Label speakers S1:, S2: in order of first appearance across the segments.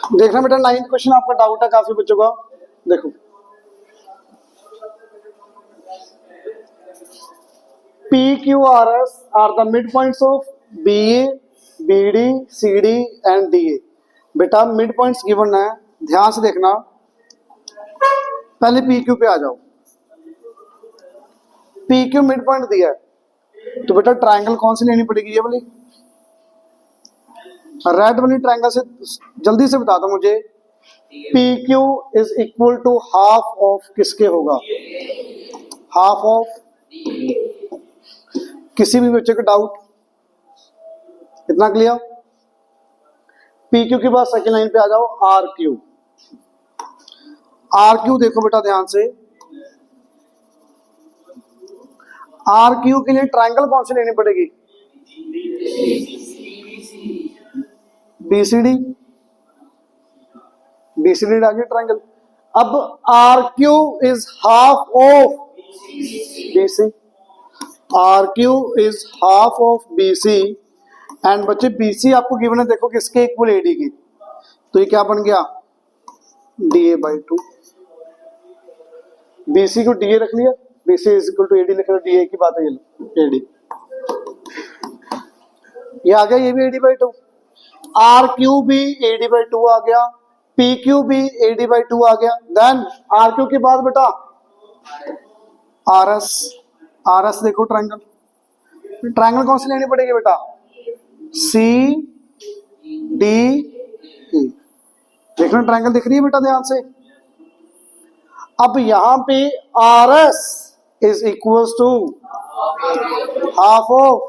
S1: देखना बेटा 9th question आपका डाउट है काफी बच्चों का। देखो PQRS are the midpoints of BA, BD, CD and DA। बेटा मिड पॉइंट्स गिवन है, ध्यान से देखना। पहले PQ पे आ जाओ। PQ मिड पॉइंट दिया है तो बेटा ट्रायंगल कौन सी लेनी पड़ेगी? ये वाली, रेड वाली ट्रायंगल से जल्दी से बता दो मुझे। PQ is equal to half of किसके होगा? हाफ ऑफ, किसी भी बच्चे का डाउट? इतना क्लियर? PQ के बाद सेकंड लाइन पे आ जाओ, RQ। RQ देखो बेटा ध्यान से, RQ के लिए ट्रायंगल कौन सी लेनी पड़ेगी? BCD। BCD आ गया ट्रायंगल। अब RQ is half of BC, RQ is half of BC and बच्चे BC आपको गिवन है, देखो किसके इक्वल? AD की। तो ये क्या बन गया? DA/2। BC को DA रख लिया, BC is equal to AD लिख रहे, DA की बात है, ये AD ये आ गया, ये भी AD/2। RQ भी AD/2 आ गया, PQ भी AD/2 आ गया। देन RQ के बाद बेटा RS देखो ट्रायंगल, ट्रायंगल कौन सी लेनी पड़ेगी बेटा? CDE। देखना ट्रायंगल दिख रही है बेटा ध्यान से। अब यहां पे RS is equal to half of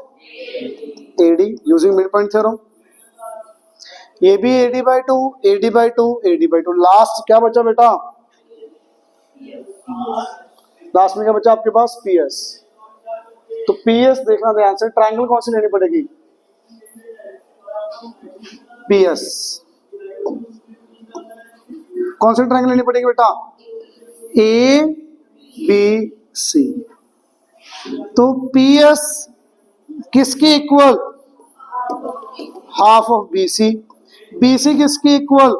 S1: AD using mid point theorem. ये भी AD/2, AD/2, AD/2। लास्ट क्या बचा बेटा? लास्ट में क्या बचा आपके पास? PS। तो PS देखना ध्यान से, ट्रायंगल कौन सी लेनी पड़ेगी? PS। कौन सी ट्रायंगल लेनी पड़ेगी बेटा? ABC। तो PS किसके equal? Half of BC। BC किसके इक्वल?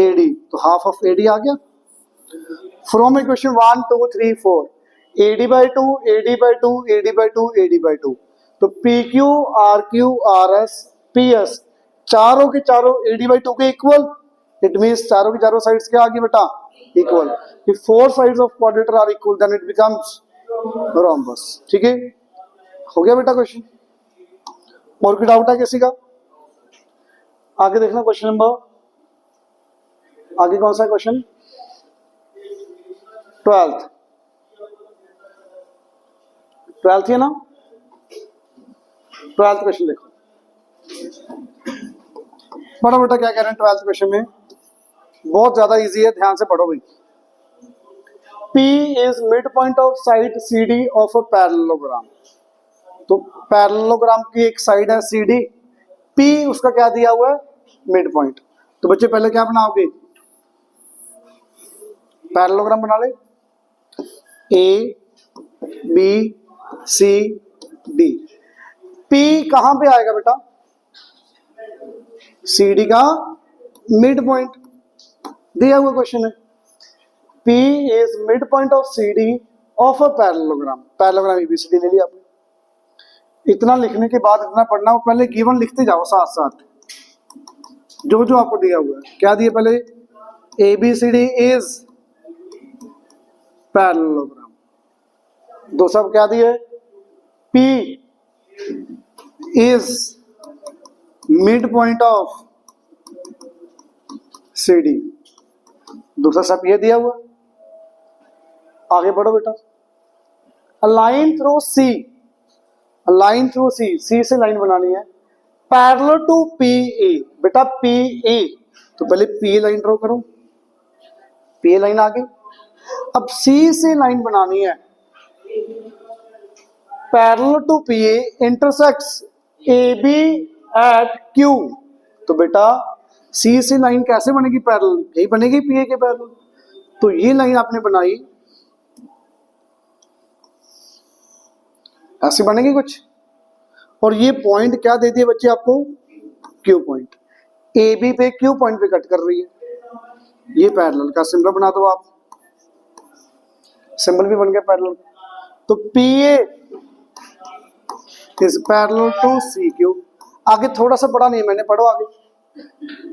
S1: AD। तो हाफ ऑफ AD आ गया। From equation 1 2 3 4 AD/2, AD/2, AD/2, AD/2। तो PQ, RQ, RS, PS चारों के चारों AD/2 के इक्वल। इट मींस चारों की चारों साइड्स क्या आ गई बेटा? Equal. If four sides of quadrilateral are equal then it becomes rhombus. ठीक है, हो गया बेटा क्वेश्चन। और कोई डाउट है किसी का? आगे देखना क्वेश्चन नंबर, आगे कौन सा क्वेश्चन? 12th है ना? 12th क्वेश्चन देखो, पढ़ो बेटा क्या कह रहे हैं 12th क्वेश्चन में। बहुत ज्यादा इजी है, ध्यान से पढ़ो भाई। P is mid point of side CD of a parallelogram. तो पैरेललोग्राम की एक साइड है CD, P उसका क्या दिया हुआ है? Mid point. तो बच्चे पहले क्या बनाओगे? पैरेललोग्राम बना ले, A B C D। P कहां पे आएगा बेटा? CD का मिड पॉइंट दिया हुआ क्वेश्चन है। P is mid point of CD of a parallelogram. Parallelogram ABCD ले लिया आपने। इतना लिखने के बाद इतना पढ़ना हो, पहले गिवन लिखते जाओ साथ साथ जो जो आपको दिया हुआ है। क्या दिया पहले? ABCD is parallelogram. दो सब क्या दिए? P is mid point of CD। दूसरा सब ये दिया हुआ। आगे बढ़ो बेटा। A line through C, a line through C, C से लाइन बनानी है पैरेलल टू PA। बेटा PA, तो पहले P लाइन ड्रॉ करो, P लाइन आ गई। अब C से लाइन बनानी है parallel to PA intersects AB at Q। तो बेटा C से लाइन कैसे बनेगी पैरेलल? यही बनेगी PA के पैरेलल। तो ये लाइन आपने बनाई, ऐसे बनेगी कुछ। और ये पॉइंट क्या दे दिए बच्चे आपको? Q point. ए बी पे क्यू पॉइंट पे कट कर रही है, ये पैरेलल का सिंबल बना दो आप, सिंबल भी बन गया पैरेलल। तो P A is parallel to C Q. आगे थोड़ा सा बड़ा नहीं, मैंने पढ़ो आगे।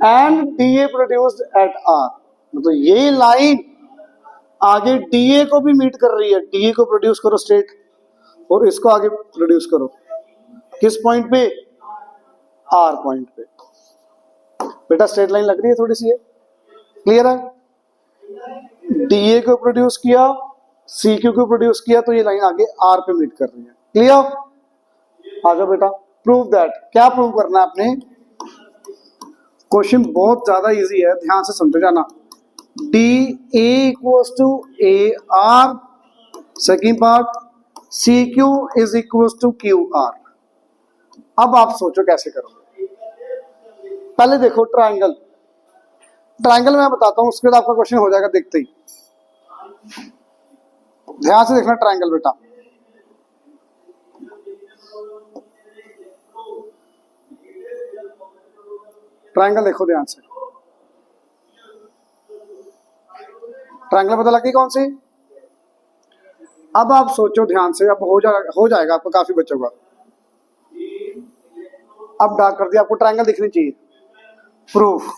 S1: And D A produced at R, मतलब ये लाइन आगे डी ए को भी मीट कर रही है। डी ए को प्रोड्यूस करो स्ट्रेट, और इसको आगे प्रोड्यूस करो किस पॉइंट पे, आर पॉइंट पे। बेटा स्ट्रेट लाइन लग रही है थोड़ी सी, है क्लियर है। डी ए को प्रोड्यूस किया, सी क्यू को प्रोड्यूस किया, तो ये लाइन आगे आर पे मीट कर रही है। क्लियर, आ जाओ बेटा। प्रूव दैट, क्या प्रूव करना है आपने। क्वेश्चन बहुत ज्यादा इजी है, ध्यान से समझे जाना। D A equals to A R, second part C Q is equals to Q R. अब आप सोचो कैसे करोगे। पहले देखो ट्रायंगल, ट्रायंगल मैं बताता हूं, उसके बाद आपका क्वेश्चन हो जाएगा देखते ही। ध्यान से देखना ट्रायंगल बेटा। ट्रायंगल देखो ध्यान से। ट्रायंगल पता लगी कौन सी। अब आप सोचो ध्यान से, अब हो जाएगा आपको, काफी बच्चों का। अब डार्क कर दिया, आपको ट्रायंगल दिखनी चाहिए। प्रूफ,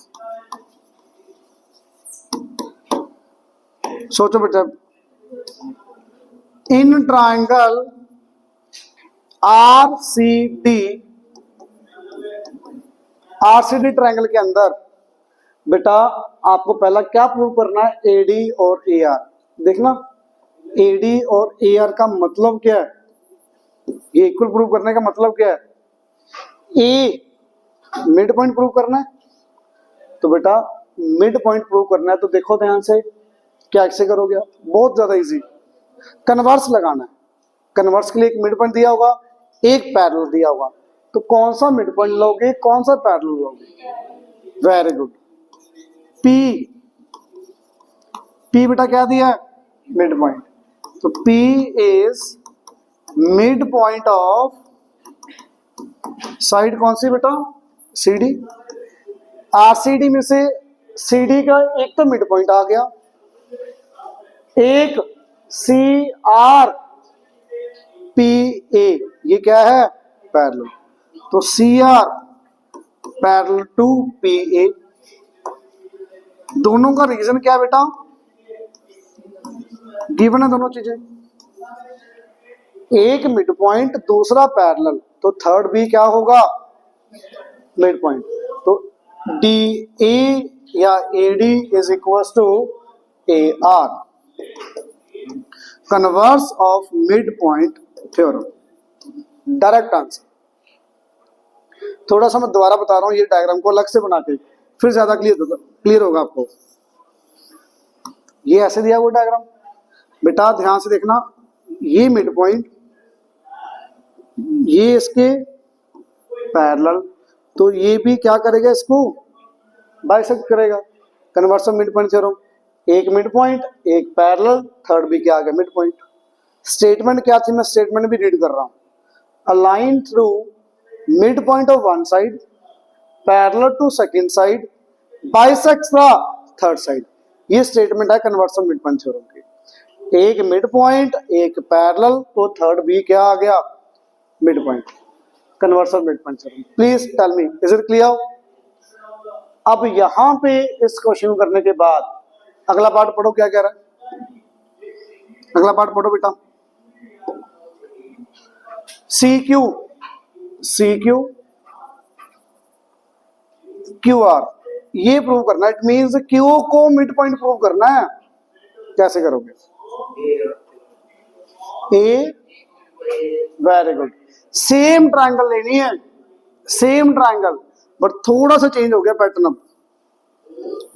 S1: सोचो बेटा। In triangle R C D, RCD triangle के अंदर बेटा आपको पहला क्या प्रूव करना है, एडी और ए आर। देखना एडी और ए आर का मतलब क्या है, ये इक्वल प्रूव करने का मतलब क्या है। ए मिड पॉइंट प्रूव करना है, तो बेटा मिड पॉइंट प्रूव करना है, तो देखो ध्यान से क्या कैसे करोगे आप, बहुत ज्यादा इजी। कन्वर्स लगाना है, कन्वर्स के लिए एक मिड पॉइंट दिया होगा, एक पैरेलल दिया होगा, तो कौन सा मिड पॉइंट लोगे, कौन सा पैरेलल लोगे। Very good. पी, पी बेटा क्या दिया है, मिड पॉइंट, तो P is mid point of side कौन सी बेटा, सी डी। आरसीडी में से सीडी का एक तो मिड पॉइंट आ गया, एक सी आर पी ए, ये क्या है पैरेलल, तो C R parallel to P A. दोनों का रीजन क्या बेटा, गिवन है दोनों चीजें, एक मिड पॉइंट दूसरा पैरेलल, तो थर्ड भी क्या होगा मिड पॉइंट। तो डी ए या A D is equal to A R, converse of mid point theorem, direct answer. थोड़ा सा मैं दोबारा बता रहा हूं, ये डायग्राम को अलग से बना के, फिर ज्यादा क्लियर होगा आपको। ये ऐसे दिया हुआ डायग्राम बेटा, ध्यान से देखना। ये मिड पॉइंट, ये इसके पैरेलल, तो ये भी क्या करेगा, इसको बाइसेक्ट करेगा। Converse of mid point theorem, एक मिड पॉइंट एक पैरेलल, थर्ड भी क्या आ गया मिड पॉइंट। स्टेटमेंट क्या थी, मैं स्टेटमेंट भी रीड कर रहा हूं। A line through mid point of one side parallel to second side bisects the third side, ये स्टेटमेंट है converse of mid point theorem की। एक मिड पॉइंट एक पैरेलल, तो थर्ड भी क्या आ गया mid point, converse of mid point theorem. Please tell me, is it clear. अब यहां पे इस क्वेश्चन को करने के बाद अगला पार्ट पढ़ो, क्या कह रहा है, अगला पार्ट पढ़ो बेटा। C Q, C Q Q R, ये प्रूव करना है। इट मींस क्यू को मिड पॉइंट प्रूव करना है। कैसे करोगे, ए, वेरी गुड। सेम ट्रायंगल लेनी है, सेम ट्रायंगल, बट थोड़ा सा चेंज हो गया पैटर्न। अब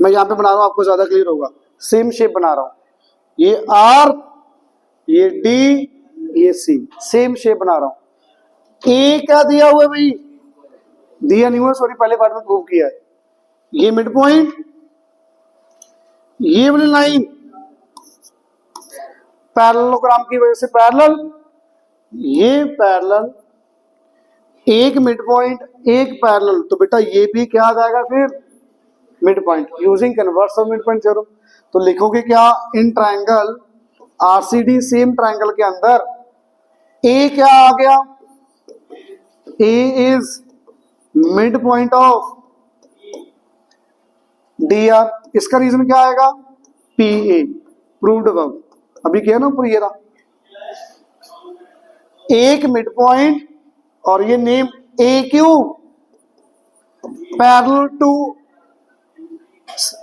S1: मैं यहां पे बना रहा हूं, आपको ज्यादा क्लियर होगा। सेम शेप बना रहा हूं, ये आर, ये डी, ये सी, सेम शेप बना रहा हूं। ए क्या दिया हुआ है भाई, दिया नहीं हुआ, सॉरी, पहले पार्ट में प्रूव किया है। ये मिड पॉइंट, ये वाली लाइन पैरेललोग्राम की वजह से पैरेलल, ये पैरेलल, एक मिड पॉइंट एक पैरेलल, तो बेटा ये भी क्या आ जाएगा फिर mid point, using converse of mid point theorem. तो लिखोगे क्या, in triangle RCD same triangle के अंदर ए क्या आ गया, A is mid point of D R. इसका रीजन क्या आएगा, पी ए, प्रूव्ड अबव, अभी क्या ना ऊपर ये रहा, एक मिड पॉइंट और ये name A Q parallel to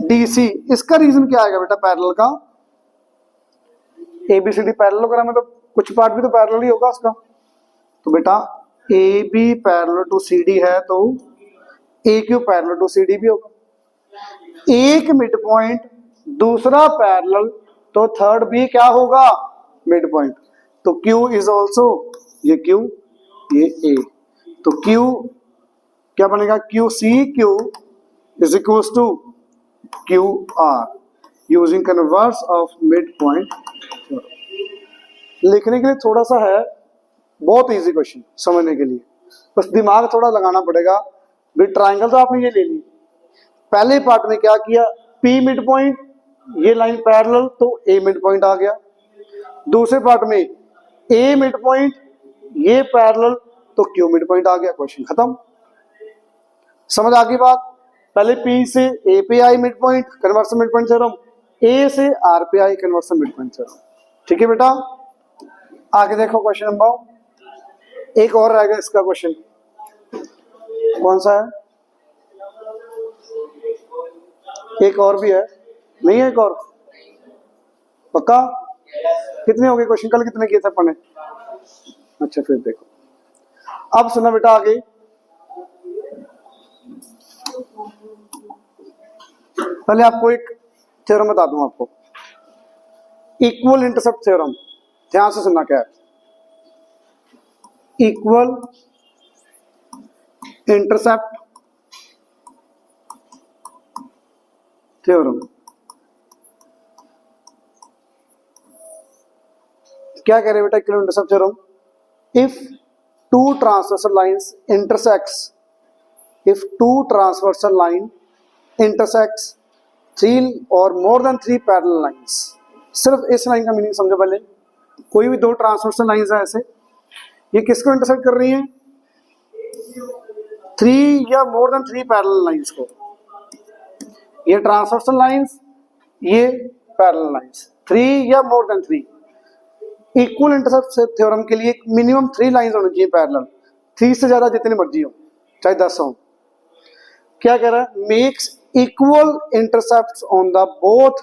S1: DC. इसका रीजन क्या आएगा बेटा पैरेलल का, एबीसीडी पैरेलल करा में तो कुछ पार्ट भी तो पैरेलल ही होगा उसका, तो बेटा A B parallel to C D है तो A Q parallel to C D भी होगा। एक मिड पॉइंट दूसरा पैरेलल तो थर्ड भी क्या होगा मिड पॉइंट, तो क्यू इज ऑल्सो, ये क्यू ये ए, तो क्यू क्या बनेगा, Q C Q is equals to Q R using converse of mid point. लिखने के लिए थोड़ा सा है, बहुत इजी क्वेश्चन समझने के लिए, बस दिमाग थोड़ा लगाना पड़ेगा। भी ट्राइंगल तो आपने ये ले ली, पहले पार्ट में क्या किया, पी मिड पॉइंट ये लाइन पैरेलल तो ए मिड पॉइंट आ गया, दूसरे पार्ट में ए मिड पॉइंट ये पैरेलल तो क्यू मिड पॉइंट आ गया, क्वेश्चन खत्म। समझ आ गई बात, पहले पी से ए पे I mid point converse mid point theorem, A से आर पे I converse mid point theorem. ठीक है बेटा, आगे देखो क्वेश्चन नंबर एक और रहेगा इसका क्वेश्चन, कौन सा है, एक और भी है, नहीं है एक और, पक्का? कितने हो गए क्वेश्चन, कल कितने किए थे अपने? अच्छा फिर देखो, अब सुना बेटा आगे, पहले आपको एक थ्योरम बता दूं आपको, इक्वल इंटरसेप्ट थ्योरम, ध्यान से सुनना क्या है, इक्वल इंटरसेप्ट थ्योरम क्या कह रहे बेटा, equal intercept theorem, if two transversal lines intersects, if two transversal line intersects three or more than three parallel lines, सिर्फ इस लाइन का मीनिंग समझो पहले, कोई भी दो ट्रांसवर्सल लाइंस है ऐसे, ये किसको इंटरसेक्ट कर रही हैं, थ्री या more than three parallel lines को, ये ट्रांसवर्सल लाइंस ये पैरेलल लाइंस, थ्री या more than three. Equal intercept theorem के लिए मिनिमम थ्री लाइंस होनी चाहिए पैरेलल, थ्री से ज्यादा जितनी मर्जी हो, चाहे 10 हो। क्या कह रहा है, makes equal intercepts on the both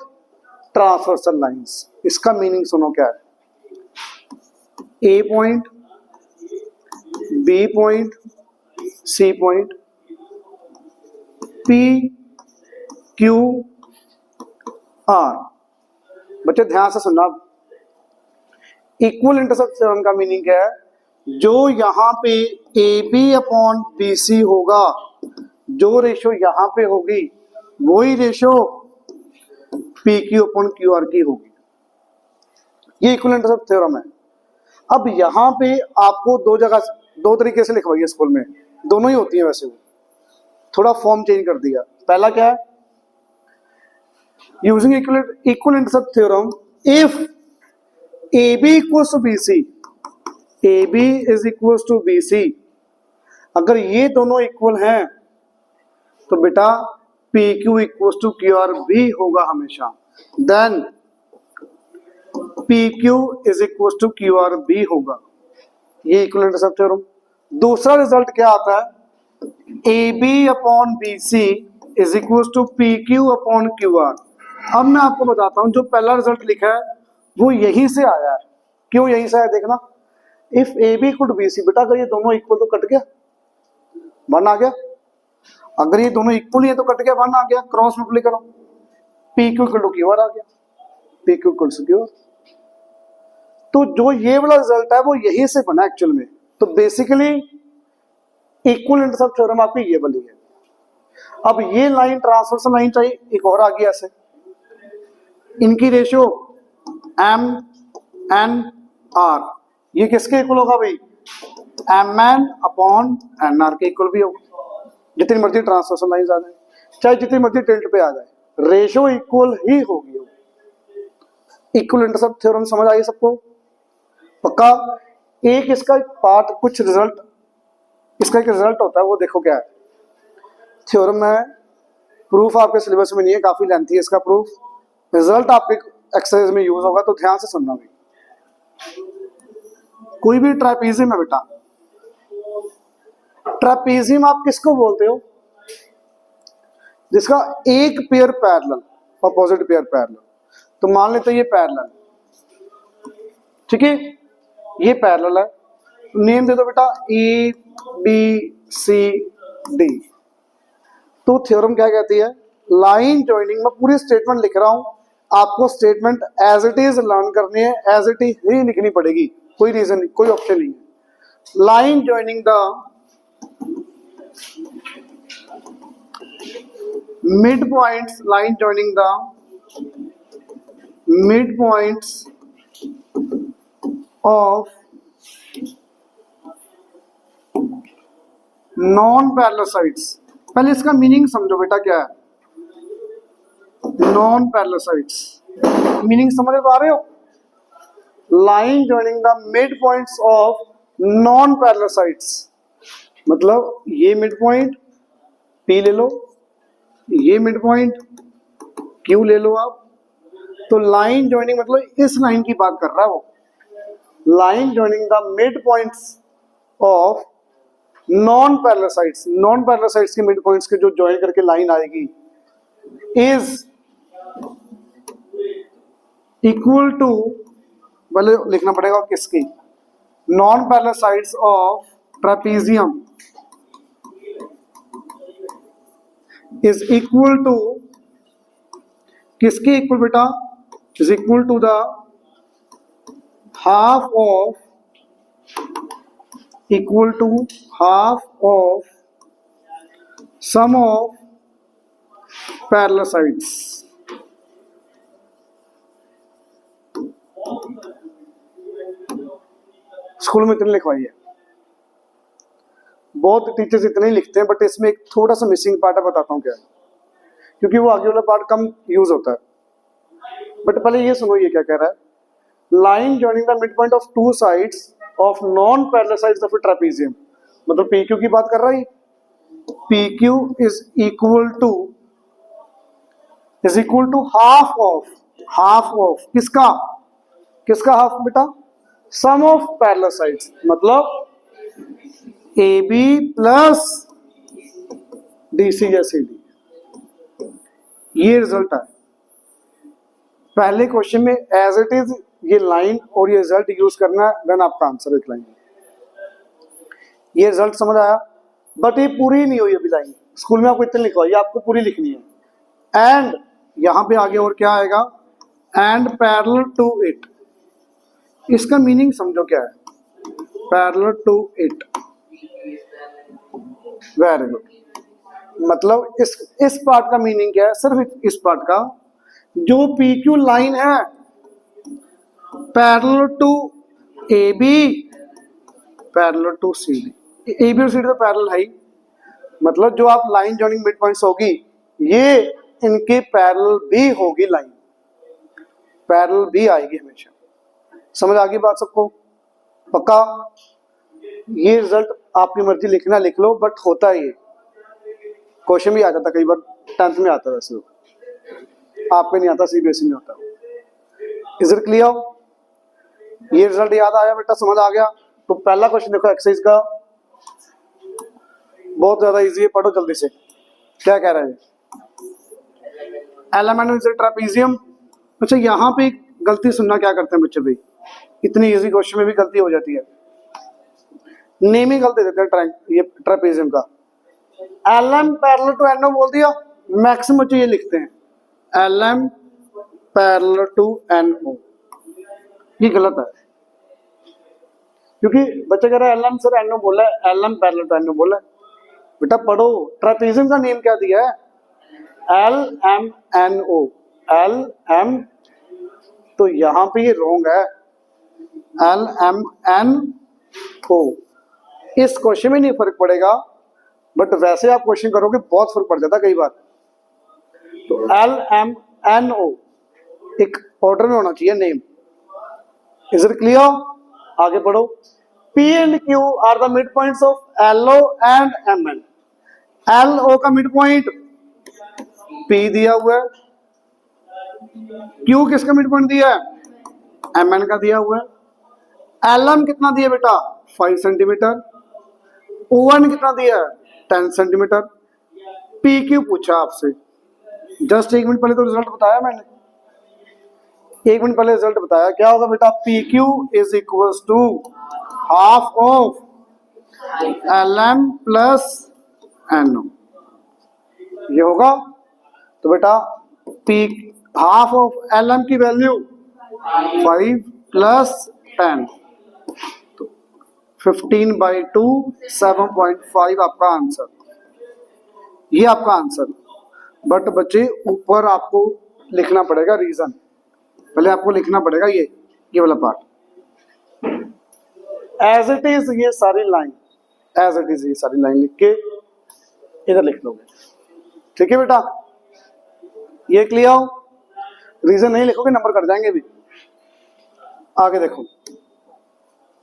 S1: transversal lines. इसका मीनिंग सुनो क्या है, A point B point C point P Q R. बच्चे ध्यान से सुनना, इक्वल इंटरसेप्ट थ्योरम का मीनिंग क्या है, जो यहां पे A B upon B C होगा, जो रेशो यहां पे होगी वही ratio P Q upon Q R की होगी, ये इक्वल इंटरसेप्ट थ्योरम है। अब यहां पे आपको दो जगह दो तरीके से लिखवाइए स्कूल में, दोनों ही होती है वैसे, वो थोड़ा फॉर्म चेंज कर दिया। पहला क्या है, using equal intercept theorem if A B equals to B C, A B is equals to B C, अगर ये दोनों इक्वल हैं तो बेटा P Q equals to Q R भी होगा हमेशा, then P Q is equals to Q R भी होगा, ये इक्वल इंटरसेप्ट थ्योरम। दूसरा रिजल्ट क्या आता है, A B upon B C is equals to P Q upon Q R. अब मैं आपको बताता हूं, जो पहला रिजल्ट लिखा है वो यहीं से आया है, क्यों यहीं से आया देखना, if A B equal to B C, बेटा अगर ये दोनों इक्वल तो कट गया, वन आ गया, अगर ये दोनों इक्वल है तो कट गया, वन आ गया, क्रॉस मल्टीप्लाई करो, P Q equal to Q R आ गया, P Q equal to Q R. तो जो ये वाला रिजल्ट है वो यहीं से बना एक्चुअल में, तो बेसिकली इक्वल इंटरसेप्ट थ्योरम आपकी ये वाली है। अब ये लाइन ट्रांसवर्सल लाइन चाहिए, एक और आ गया ऐसे, इनकी रेशियो एम एन आर, ये किसके इक्वल होगा भाई, M N upon N R के इक्वल भी होगा। जितनी मर्जी ट्रांसवर्सल लाइन आ जाए, चाहे जितनी मर्जी टिल्ट पे आ जाए, रेशो इक्वल ही होगी। इक्वल इंटरसेप्ट थ्योरम समझ आई सबको? पक्का? एक इसका पार्ट, कुछ रिजल्ट, इसका एक रिजल्ट होता है, वो देखो क्या है। थ्योरम है, प्रूफ आपके सिलेबस में नहीं है, काफी लेंथी है इसका प्रूफ। रिजल्ट आपके एक्सरसाइज में यूज होगा, तो ध्यान से सुनना भी। कोई भी ट्रेपेजियम है बेटा, ट्रेपेजियम आप किसको बोलते हो? जिसका एक pair parallel, opposite pair parallel. तो मान लेते हैं ये पैरेलल, ठीक है, ये पैरेलल है, नेम दे दो बेटा ए बी सी डी। तो थ्योरम क्या कहती है? लाइन जॉइनिंग, मैं पूरी स्टेटमेंट लिख रहा हूं, आपको statement as it is learn करनी है, एज इट इज ही लिखनी पड़ेगी, कोई रीजन नहीं, कोई ऑप्शन नहीं है। Line joining the mid points, line joining the mid points of non parallel sides. पहले इसका मीनिंग समझो बेटा, क्या है नॉन पैरेलल साइड्स? मीनिंग समझ पा रहे हो? Line joining the mid points of non parallel sides, मतलब ये मिड पॉइंट P ले लो, ये मिड पॉइंट Q ले लो आप। तो लाइन जॉइनिंग मतलब इस लाइन की बात कर रहा है वो। Line joining the mid points of non parallel sides, non parallel sides के मिड पॉइंट्स के जो ज्वाइन करके लाइन आएगी, इज इक्वल टू, पहले लिखना पड़ेगा किसकी, non parallel sides of trapezium is equal to, किसके इक्वल बेटा? Is equal to the half of, equal to half of sum of parallel sides. School में इतने लिखवाई है, बहुत टीचर्स इतने ही लिखते हैं, बट इसमें एक थोड़ा सा मिसिंग पार्ट है, बताता हूँ क्या है, क्योंकि वो आगे वाला पार्ट कम यूज होता है। बट पहले ये सुनो, ये क्या कह रहा है? Line joining the mid point of two sides of non parallel sides of a trapezium, मतलब PQ की बात कर रहा है। PQ is equal to half of किसका, किसका हाफ बेटा? सम ऑफ पैरेलल साइड्स, मतलब AB प्लस DC या CD। ये रिजल्ट है। पहले क्वेश्चन में एज इट इज ये लाइन और ये रिजल्ट यूज करना है, देन आपका आंसर एक लाइन। ये रिजल्ट समझ आया? बट ये पूरी नहीं हुई अभी लाइन, स्कूल में आपको इतनी लिखवाई, आपको पूरी लिखनी है। एंड यहां पे आगे और क्या आएगा? And parallel to it. इसका मीनिंग समझो क्या है, parallel to it. Very good. मतलब इस पार्ट का मीनिंग क्या है? सिर्फ इस पार्ट का, जो PQ लाइन है parallel to AB, parallel to CD। AB और CD तो पैरेलल है ही, मतलब जो आप लाइन जॉइनिंग मिड पॉइंट्स होगी, ये इनके पैरेलल भी होगी, लाइन पैरेलल भी आएगी हमेशा। समझ आ गई बात सबको? पक्का? ये रिजल्ट आपकी मर्जी लिखना लिख लो, बट होता है ये, क्वेश्चन भी आ जाता कई बार, 10th में आता है, वैसे आपको नहीं आता, CBSE में होता है। Is it clear? ये रिजल्ट याद आया बेटा? समझ आ गया? तो पहला क्वेश्चन देखो एक्सरसाइज का, बहुत ज्यादा इजी है, पढ़ो जल्दी से। क्या कह रहा है? Element is trapezium. अच्छा, यहाँ पे गलती सुनना, क्या करते हैं बच्चे भाई, इतनी इजी क्वेश्चन में भी गलती हो जाती है। नेम ही गलत दे देते हैं ये ट्रेपेजियम का। LM पैरेलल टू NO बोल दिया, मैक्सिमम बच्चे ये लिखते हैं LM पैरेलल टू NO। ये गलत है, क्योंकि बच्चा कह रहा है LM सर NO बोला है, LM पैरेलल टू NO बोला है। बेटा पढ़ो, ट्रेपेजियम का नेम क्या दिया है? LMNO, LM, तो यहां पे ये रॉन्ग है, LMNO। इस क्वेश्चन में नहीं फर्क पड़ेगा, बट वैसे आप क्वेश्चन करोगे बहुत फर्क पड़ जाता कई बार। तो LMNO एक ऑर्डर में होना चाहिए नेम। Is it clear? आगे पढ़ो। P and Q are the mid points of LO and MN। LO का मिड पॉइंट P दिया हुआ है, Q किसका मिड पॉइंट दिया है? MN का दिया हुआ है। LM कितना दिया बेटा? 5 सेंटीमीटर। ON कितना दिया है? 10 सेंटीमीटर। PQ पूछा आपसे, जस्ट 1 मिनट पहले तो रिजल्ट बताया मैंने, 1 मिनट पहले रिजल्ट बताया। क्या होगा बेटा? PQ is equal to half of LM plus NO, ये होगा। तो बेटा P हाफ ऑफ LM की वैल्यू 5 प्लस 10, तो 15/2 7.5 आपका आंसर, ये आपका आंसर। बट बच्चे ऊपर आपको लिखना पड़ेगा रीजन, पहले आपको लिखना पड़ेगा ये वाला पार्ट एज इट इज, ये सारी लाइन एज इट इज, ये सारी लाइन लिख के इधर लिख लोगे, ठीक है बेटा? ये क्लियर हो? रीजन नहीं लिखोगे नंबर कट जाएंगे भी। आगे देखो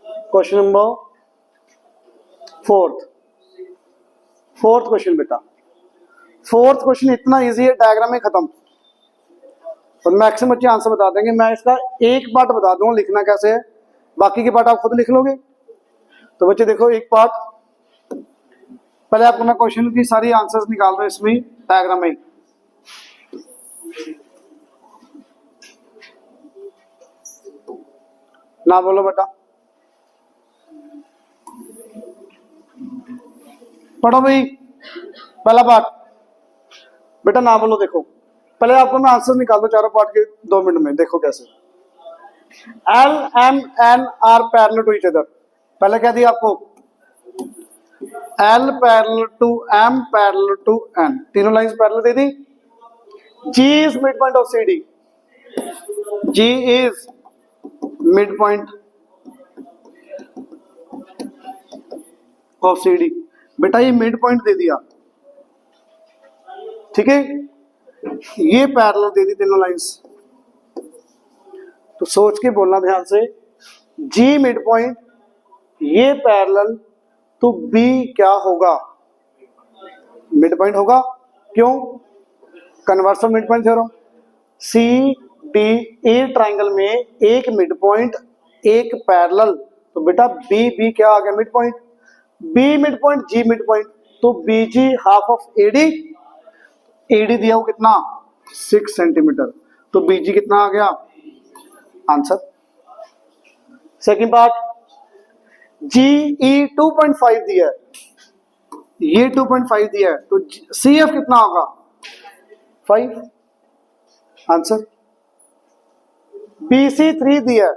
S1: क्वेश्चन नंबर फोर्थ क्वेश्चन बेटा। फोर्थ क्वेश्चन इतना इजी है, डायग्राम में खत्म, और मैक्सिमम बच्चे आंसर बता देंगे। मैं इसका एक पार्ट बता दूंगा लिखना कैसे है, बाकी के पार्ट आप खुद लिख लोगे। तो बच्चे देखो, एक पार्ट पहले आपको मैं क्वेश्चन की सारी आंसर्स निकाल दो इसमें डायग्राम में। ना बोलो बेटा, पढ़ो भाई। पहला पार्ट बेटा ना बोलो, देखो पहले आपको मैं आंसर निकाल दो चारों पार्ट के 2 मिनट में। देखो कैसे। L M N are parallel to each other. पहले क्या दिया आपको? L parallel to M parallel to N, तीनों लाइंस पैरेलल दे दी। G is mid point of CD, G is mid point of CD। बेटा ये मिड पॉइंट दे दिया, ठीक है? ये पैरेलल दे दी तीनों लाइंस। तो सोच के बोलना ध्यान से, G मिड पॉइंट, ये पैरेलल, तो B क्या होगा? मिड पॉइंट होगा। क्यों? Converse of mid point theorem. C D A triangle में एक मिड पॉइंट एक पैरेलल, तो बेटा B क्या आ गया? Mid point. B mid point, G mid point, तो BG half of AD। AD दिया हो कितना? 6 सेंटीमीटर, तो BG कितना आ गया? आंसर। सेकंड पार्ट, GE 2.5 दिया है, ये 2.5 दिया है, तो CF कितना होगा? 5, आंसर। BC 3 दिया है,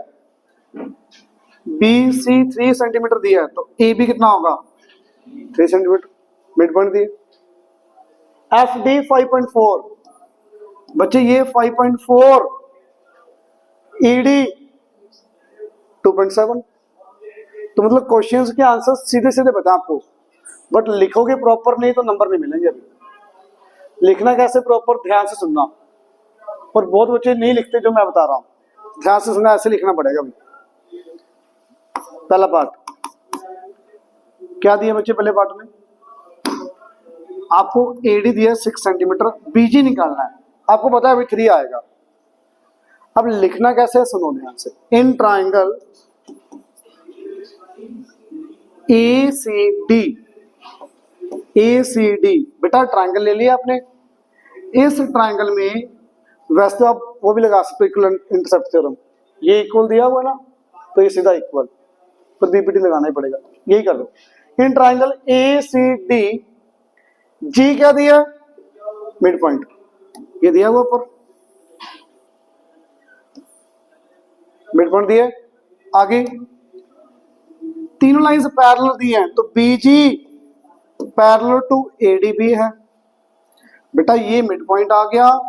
S1: BC 3 सेंटीमीटर दिया है, तो AB कितना होगा? 3 सेंटीमीटर, मिड पॉइंट दिया। FD 5.4, बच्चे ये 5.4, ED 2.7। तो मतलब क्वेश्चंस के आंसर सीधे सीधे बता आपको, बट लिखोगे प्रॉपर नहीं तो नंबर नहीं मिलेंगे। अभी लिखना कैसे प्रॉपर, ध्यान से सुनना। और बहुत बच्चे नहीं लिखते जो मैं बता रहा हूँ, ध्यान से सुनना, ऐसे लिखना पड़ेगा। अभी पहला पार्ट क्या दिया बच्चे? पहले पार्ट में आपको AD दिया 6 सेंटीमीटर, BG निकालना है। आपको पता है अभी 3 आएगा। अब लिखना कैसे है सुनो ध्यान से। इन ट्राइंगल ACD, बेटा ट्राइंगल ले लिया आपने। इस ट्राइंगल में वैसे तो आप वो भी लगा सकते हो, इक्वल इंटरसेप्ट थ्योरम। ये इक्वल दिया हुआ ना, तो ये सीधा इक्वल, तो BPT लगाना ही पड़ेगा। यही कर लो। इन ट्राइंगल ACD, G क्या दिया? मिड पॉइंट, ये दिया हुआ ऊपर, मिड पॉइंट दिया। आगे तीनों लाइंस पैरेलल दी हैं, तो BG पैरेलल टू AD भी है। बेटा ये मिड पॉइंट आ गया,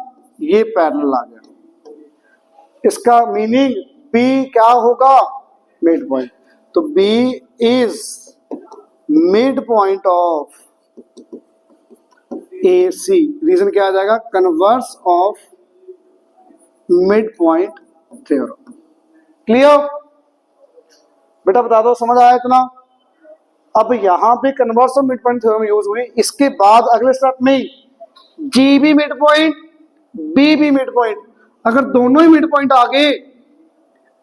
S1: ये पैरेलल आ गया। इसका मीनिंग B क्या होगा? Mid point. तो B is mid point of A C. Reason क्या आ जाएगा? Converse of mid point theorem. Clear बेटा? बता दो, समझ आया इतना? अब यहां पे converse of mid point theorem use हुई, इसके बाद अगले स्टेप में जी भी मिड पॉइंट, बी भी मिड पॉइंट, अगर दोनों ही मिड पॉइंट आ गए,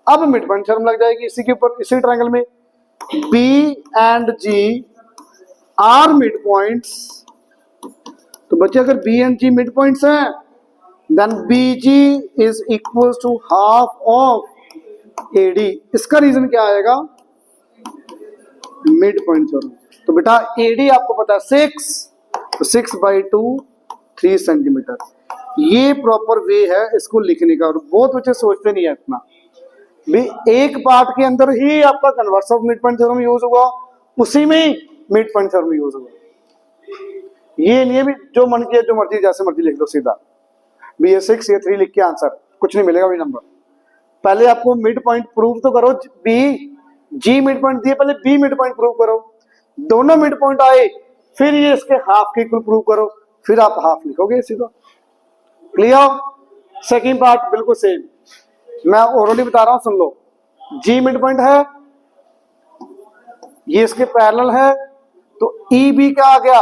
S1: अब मिड पॉइंट थ्योरम लग जाएगी इसी के ऊपर, इसी ट्रायंगल में। B and G are mid points, तो बच्चे अगर B and G mid points हैं, then B G is equal to half of A D. इसका रीजन क्या आएगा? Mid point theorem. तो बेटा ए डी आपको पता है 6, तो 6/2 3 सेंटीमीटर। ये प्रॉपर वे है इसको लिखने का, और बहुत बच्चे सोचते नहीं है इतना भी। एक पार्ट के अंदर ही आपका converse of mid point theorem use हुआ, उसी में मिड पॉइंट थ्योरम यूज हुआ। ये नहीं है भी जो मन किया जो मर्जी जैसे मर्जी लिख दो सीधा, भी ये 6 ये 3 लिख के आंसर, कुछ नहीं मिलेगा भी नंबर। पहले आपको मिड पॉइंट प्रूव तो करो, बी जी मिड पॉइंट दिए, पहले बी मिड पॉइंट प्रूव करो, दोनों मिड पॉइंट आए, फिर ये इसके हाफ के इक्वल प्रूव करो, फिर आप हाफ लिखोगे सीधा। क्लियर? सेकंड पार्ट बिल्कुल सेम, मैं ओरली बता रहा हूं, सुन लो। जी मिड पॉइंट है, ये इसके पैरेलल है, तो ई बी क्या आ गया?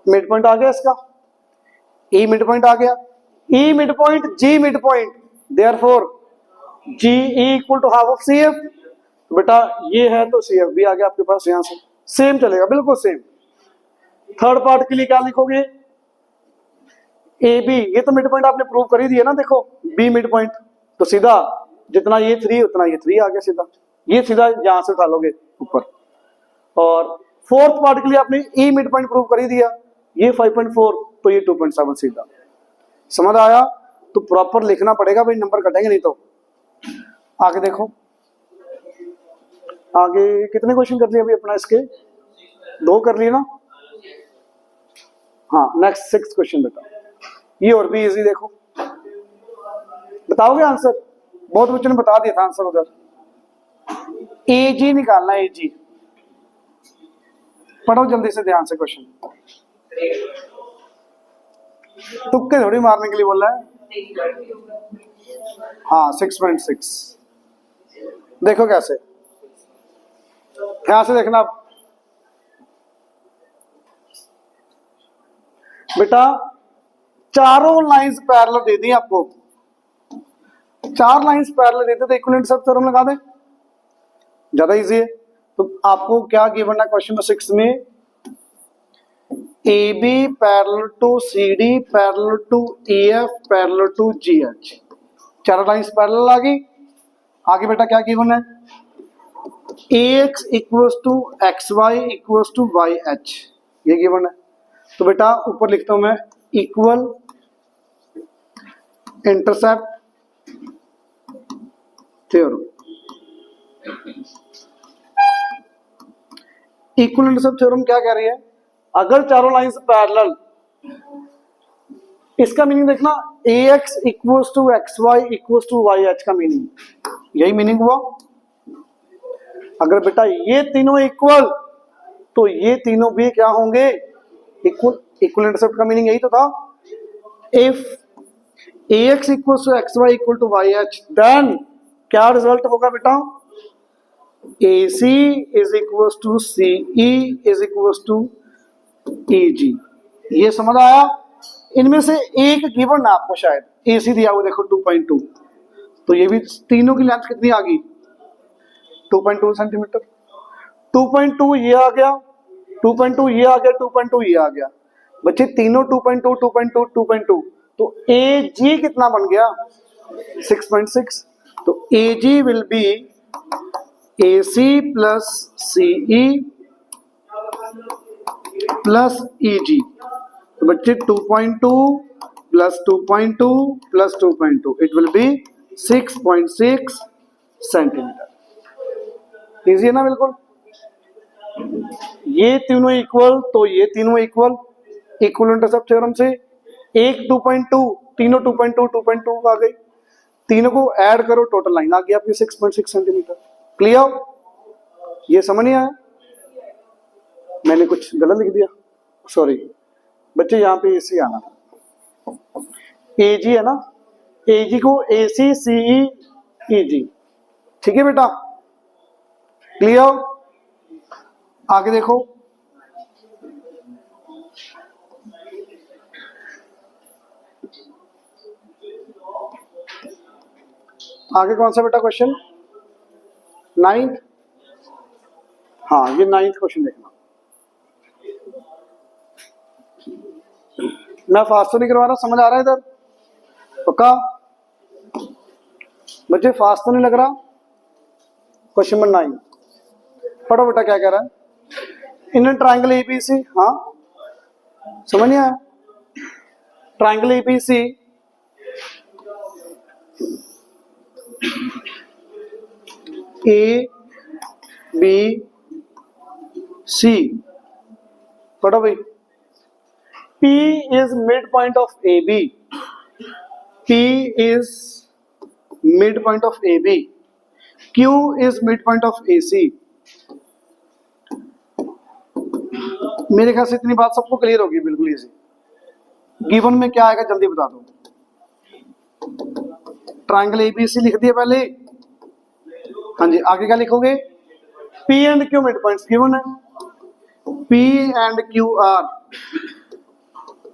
S1: मिड पॉइंट आ गया इसका, ई मिड पॉइंट आ गया, E mid point G mid point, therefore G E equal to half of C F. बेटा ये है तो सी एफ भी आ गया आपके पास, यहां से सेम चलेगा, बिल्कुल सेम। थर्ड पार्ट के लिए क्या लिखोगे? ए बी, ये तो मिड पॉइंट आपने प्रूव कर ही दिया ना, देखो बी मिड पॉइंट, तो सीधा जितना ये 3 उतना ये 3 आ गया सीधा, ये सीधा यहां से उठा लोगे ऊपर। और फोर्थ पार्ट के लिए आपने ई मिड पॉइंट प्रूव कर ही दिया, ये 5.4, तो ये 2.7 सीधा। समझ आया? तो प्रॉपर लिखना पड़ेगा भाई, नंबर कटेंगे नहीं तो। आगे देखो, आगे कितने क्वेश्चन कर लिए अभी अपना? इसके 2 कर लिए ना। हाँ, नेक्स्ट 6 क्वेश्चन बेटा, ये और भी इजी। देखो बताओगे आंसर? बहुत बच्चों ने बता दिया था आंसर उधर। ए जी निकालना, ए जी पढ़ो जल्दी से ध्यान से क्वेश्चन, तुक्के थोड़ी मारने के लिए बोल रहा है। हाँ 6.6, देखो कैसे, ध्यान से देखना बेटा। चारों लाइंस पैरेलल दे दी आपको, 4 लाइंस पैरेलल देते तो इक्विवेलेंट सब थ्योरम लगा दे, ज्यादा इजी है। तो आपको क्या गिवन है क्वेश्चन नंबर 6 में? A B parallel to C D parallel to E F parallel to G H, 4 lines parallel आ गई। आगे बेटा क्या गिवन है? A X equals to X Y equals to Y H, ये गिवन है। तो बेटा ऊपर लिखता हूं मैं, equal intercept theorem. Equal intercept theorem क्या कह रही है? अगर चारों लाइंस पैरेलल, इसका मीनिंग देखना, A X equals to X Y equals to Y H का मीनिंग, यही मीनिंग हुआ। अगर बेटा ये तीनों इक्वल, तो ये तीनों भी क्या होंगे? इक्वल। इक्वल इंटरसेप्ट का मीनिंग यही तो था। If ax equals to X Y equal to Y H, then क्या रिजल्ट होगा बेटा? AC is equals to CE is equals to EG। ये समझ आया? इनमें से एक गिवन है आपको शायद, AC दिया हुआ देखो 2.2, तो ये भी तीनों की लेंथ कितनी आ गई? 2.2 सेंटीमीटर। 2.2 ये आ गया, 2.2 ये आ गया, 2.2 ये आ गया। बच्चे तीनों 2.2 2.2 2.2, तो AG कितना बन गया? 6.6। तो AG will be AC plus CE plus EG। तो बच्चे 2.2 plus 2.2 plus 2.2, it will be 6.6 centimetre. Easy है ना बिल्कुल? ये तीनों इक्वल, तो ये तीनों इक्वल, इक्वल इंटरसेप्ट थ्योरम से एक 2.2, तीनों 2.2 2.2 आ गई, तीनों को ऐड करो, टोटल लाइन आ गई आपकी 6.6 सेंटीमीटर। क्लियर? ये समझ नहीं आया? मैंने कुछ गलत लिख दिया, सॉरी बच्चे, यहाँ पे AC आना था, AG है ना, AG को ACCE EG, ठीक है बेटा, क्लियर। आगे देखो, आगे कौन सा बेटा क्वेश्चन, 9th, हाँ ये 9th क्वेश्चन देखना। मैं फास्ट तो नहीं करवा रहा, समझ आ रहा है इधर पक्का बच्चे, फास्ट तो नहीं लग रहा। क्वेश्चन नंबर 9 पढ़ो बेटा, क्या कह रहा है। इन ट्राइंगल एबीसी, हाँ समझ नहीं आया, triangle ABC A B C, पढ़ो भाई। P is midpoint of AB. P is midpoint of AB. Q is midpoint of AC. मेरे ख्याल से इतनी बात सबको क्लियर होगी, बिल्कुल इजी। गिवन में क्या आएगा जल्दी बता दो। ट्राइंगल ABC लिख दिया पहले, हाँ जी, आगे क्या लिखोगे, P and Q midpoints given है। P and Q are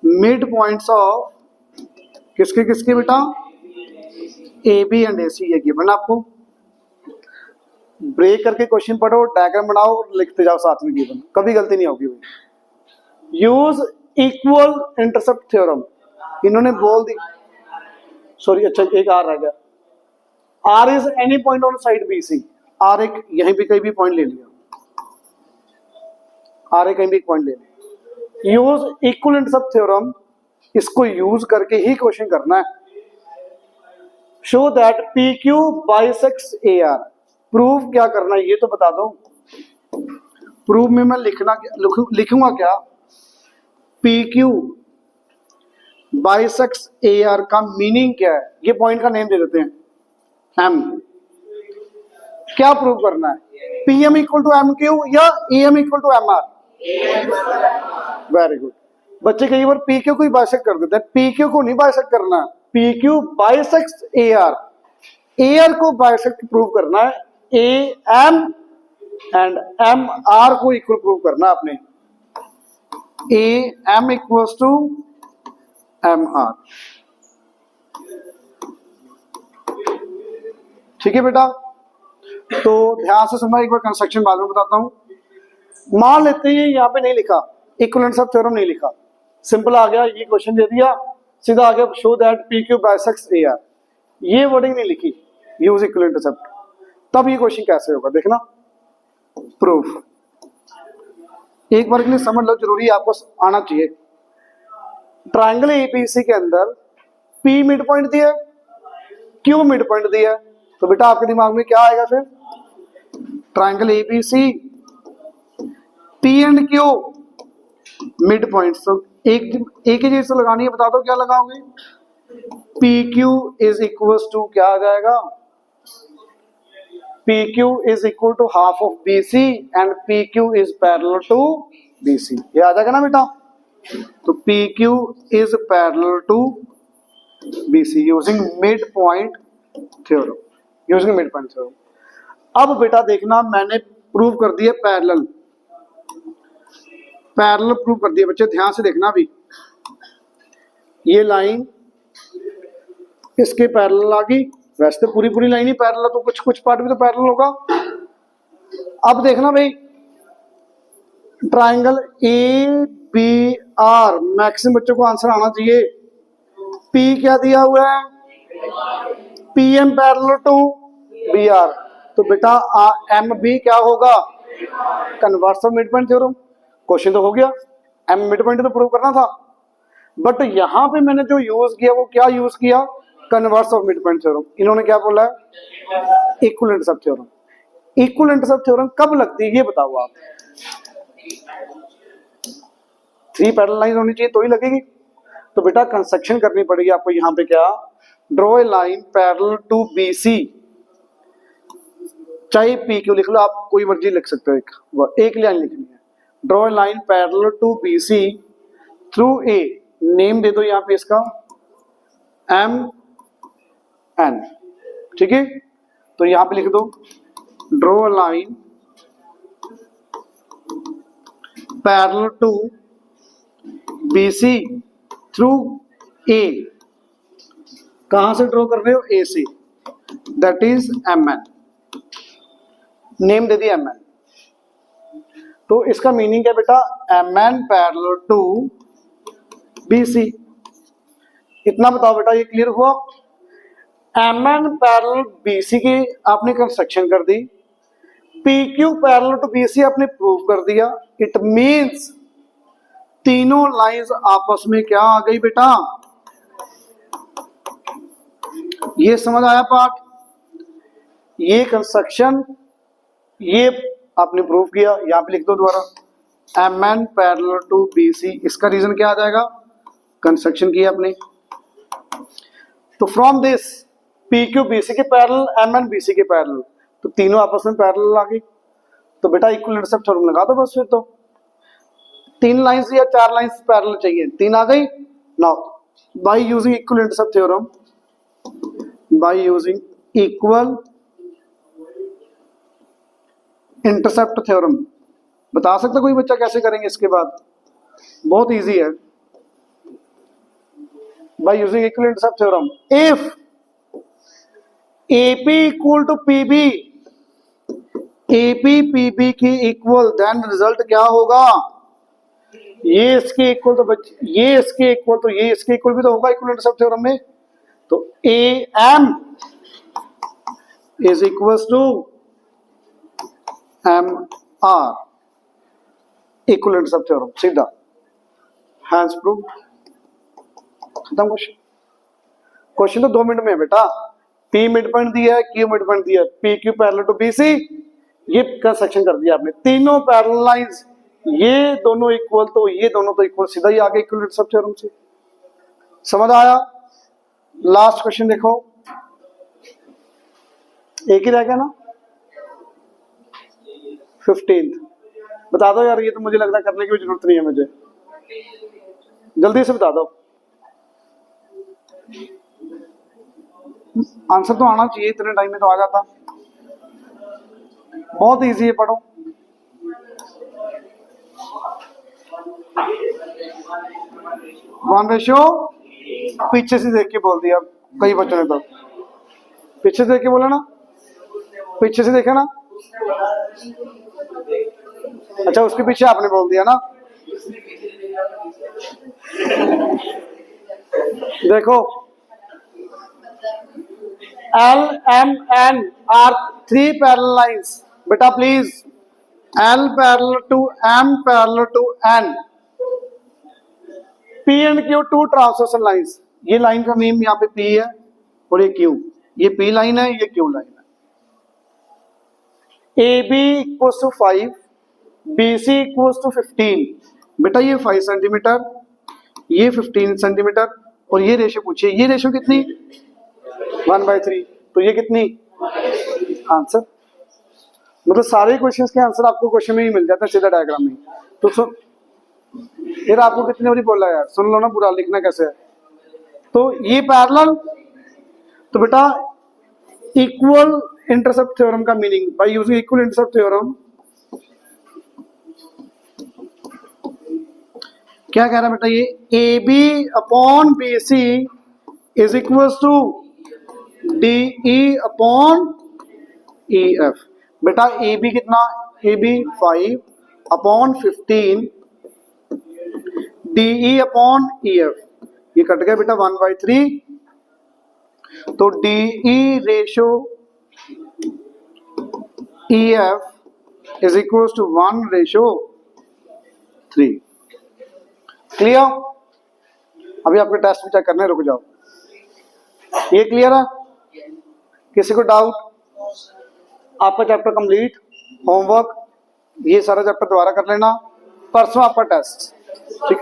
S1: mid points of किसके किसके बेटा, AB एंड AC, ये गिवन आपको। ब्रेक करके क्वेश्चन पढ़ो, डायग्राम बनाओ, लिखते जाओ साथ में गिवन, कभी गलती नहीं होगी भाई। यूज इक्वल इंटरसेप्ट थ्योरम, इन्होंने बोल दी, सॉरी अच्छा एक आर रह गया, R is any point on side BC, R एक यहीं पे कहीं भी पॉइंट ले लिया, R एक कहीं भी पॉइंट ले लिया। यूज इक्वल इंटरसेप्ट थ्योरम, इसको यूज करके ही क्वेश्चन करना है। Show that PQ bisects AR, proof क्या करना है ये तो बता दो। प्रूफ में मैं लिखूंगा क्या, PQ बाइसेक्ट्स AR का मीनिंग क्या है, ये पॉइंट का नेम दे देते हैं M। क्या प्रूव करना है, PM इक्वल टू MQ या AM equal to MR। Very good बच्चे, कई बार PQ को ही बाइसेक्ट कर देते हैं, PQ को नहीं बाइसेक्ट करना, PQ बाइसेक्ट्स AR को बाइसेक्ट प्रूव करना है, AM एंड MR को इक्वल प्रूव करना है आपने, AM इक्वल्स टू MR, ठीक है बेटा। तो ध्यान से सुनना, एक बार कंस्ट्रक्शन बाद में बताता हूं। मान लेते हैं यहाँ पे नहीं लिखा, इक्वल इंटरसेप्ट थ्योरम नहीं लिखा, सिंपल आ गया, ये क्वेश्चन दे दिया, सीधा आ गया show that PQ bisects AR, ये वर्डिंग नहीं लिखी, यूज इक्वल इंटरसेप्ट, तब ये क्वेश्चन कैसे होगा देखना। प्रूफ एक बार के लिए समझ लो, जरूरी आपको आना चाहिए। ट्राइंगल ABC के अंदर P मिड पॉइंट दिया, Q मिड पॉइंट दिया, तो बेटा आपके दिमाग में क्या आएगा फिर, triangle ABC P and Q mid point, तो एक ही चीज से लगानी है, बता दो क्या लगाओगे। PQ इज इक्वल टू क्या आ जाएगा, PQ is equal to half of BC and PQ is parallel to BC, ये आ जाएगा ना बेटा। तो PQ is parallel to BC using mid point theorem, using mid point theorem. अब बेटा देखना, मैंने प्रूव कर दिया पैरेलल, पैरेलल प्रूव कर दिया बच्चे, ध्यान से देखना भी, ये लाइन इसके पैरेलल आ गई, वैसे तो पूरी पूरी लाइन ही पैरेलल, तो कुछ कुछ पार्ट भी तो पैरेलल होगा। अब देखना भाई, ट्राइंगल ABR, मैक्सिमम बच्चों को आंसर आना चाहिए। P क्या दिया हुआ है, PM पैरेलल टू BR, तो बेटा MB क्या होगा, converse of mid point theorem. Question तो हो गया, M मिड पॉइंट तो प्रूव करना था, बट यहां पे मैंने जो यूज किया वो क्या यूज किया, converse of mid point theorem. इन्होंने क्या बोला है, equal intercept theorem. Equal intercept theorem कब लगती है ये बताओ आप, 3 पैरेलल लाइन होनी चाहिए तो ही लगेगी। तो बेटा कंस्ट्रक्शन करनी पड़ेगी आपको, यहाँ पे क्या, draw a line parallel to BC, चाहे PQ लिख लो आप, कोई मर्जी लिख सकते हो, एक लाइन लिखनी है, draw a line parallel to BC through A, name दे दो यहां पे इसका MN, ठीक है। तो यहां पे लिख दो draw a line parallel to BC through A, कहां से ड्रॉ कर रहे हो, ए से, दैट इज MN, नेम दे दी MN। तो इसका मीनिंग क्या बेटा, MN पैरेलल टू BC। इतना बताओ बेटा, ये क्लियर हुआ। MN पैरेलल BC की आपने कंस्ट्रक्शन कर दी, PQ पैरेलल टू BC आपने प्रूव कर दिया। इट मींस तीनों लाइंस आपस में क्या आ गई बेटा, ये समझ आया पार्ट। ये कंस्ट्रक्शन ये आपने प्रूव किया, यहां पे लिख दो दोबारा MN पैरेलल टू BC। इसका रीजन क्या आ जाएगा, कंस्ट्रक्शन किया आपने। तो फ्रॉम दिस PQ BC के पैरेलल, MN BC के पैरेलल, तो तीनों आपस में पैरेलल आ गई। तो बेटा इक्वल इंटरसेप्ट थ्योरम लगा दो बस। फिर तो 3 लाइंस या 4 लाइंस पैरेलल चाहिए, 3 आ गई। Now bye using equal intercept theorem, bye using equal intercept theorem, बता सकता कोई बच्चा कैसे करेंगे इसके बाद, बहुत इजी है। By using equal intercept theorem, if AP equal to PB, AP PB की इक्वल, देन रिजल्ट क्या होगा, ये इसके इक्वल, तो ये इसके इक्वल, तो ये इसके इक्वल भी तो होगा इक्वल इंटरसेप्ट थ्योरम में। तो AM is equal to MR, equal intercept theorem, सीधा हैंस प्रूव, खत्म क्वेश्चन। क्वेश्चन तो 2 मिनट में है बेटा। P मिड पॉइंट दिया है, Q मिड पॉइंट दिया है, PQ पैरेलल टू BC, ये कंस्ट्रक्शन कर दिया आपने, तीनों पैरेलल लाइंस, ये दोनों इक्वल, तो ये दोनों तो इक्वल, सीधा ही आगे इक्वल इंटरसेप्ट थ्योरम से। समझ आया। लास्ट क्वेश्चन देखो, एक ही रह गया ना, 15th। बता दो यार, ये तो मुझे लग रहा है करने की भी जरूरत नहीं है मुझे, जल्दी से बता दो। आंसर तो आना चाहिए, इतने टाइम में तो आ जाता। बहुत इजी है, पढ़ो। वन रेशियो, पीछे से देख के बोल दिया कई बच्चों ने, तो पीछे से देख के बोला ना, पीछे से देखा ना, अच्छा उसके पीछे आपने बोल दिया ना। देखो L M N are 3 parallel lines, बेटा please, L parallel to M parallel to N, P and Q 2 transversal lines. ये लाइन का नेम यहाँ पे P है और ये Q, ये P लाइन है, ये Q लाइन है। AB equals to 5, BC equals to 15, बेटा ये 5 सेंटीमीटर, ये 15 सेंटीमीटर, और ये रेशियो पूछिए, ये रेशियो कितनी, 1/3, तो ये कितनी, आंसर। मतलब सारे क्वेश्चंस के आंसर आपको क्वेश्चन में ही मिल जाता है, सीधा डायग्राम में। तो सुन यार, आपको कितने बारी बोला यार, सुन लो ना पूरा, लिखना कैसे है। तो ये पैरेलल, तो बेटा इक्वल इंटरसेप्ट थ्योरम का meaning, by using equal intercept theorem, क्या कह रहा है बेटा, ये AB upon BC is equal to DE upon EF। बेटा AB कितना, AB 5 upon 15, DE upon EF, ये कट गया बेटा 1/3, तो DE ratio EF is equal to 1/3। Clear. अभी आपके टेस्ट भी चेक करने, रुक जाओ। ये क्लियर है, किसी को डाउट? आपका चैप्टर कंप्लीट, होमवर्क ये सारा चैप्टर दोबारा कर लेना, परसों आपका टेस्ट, ठीक।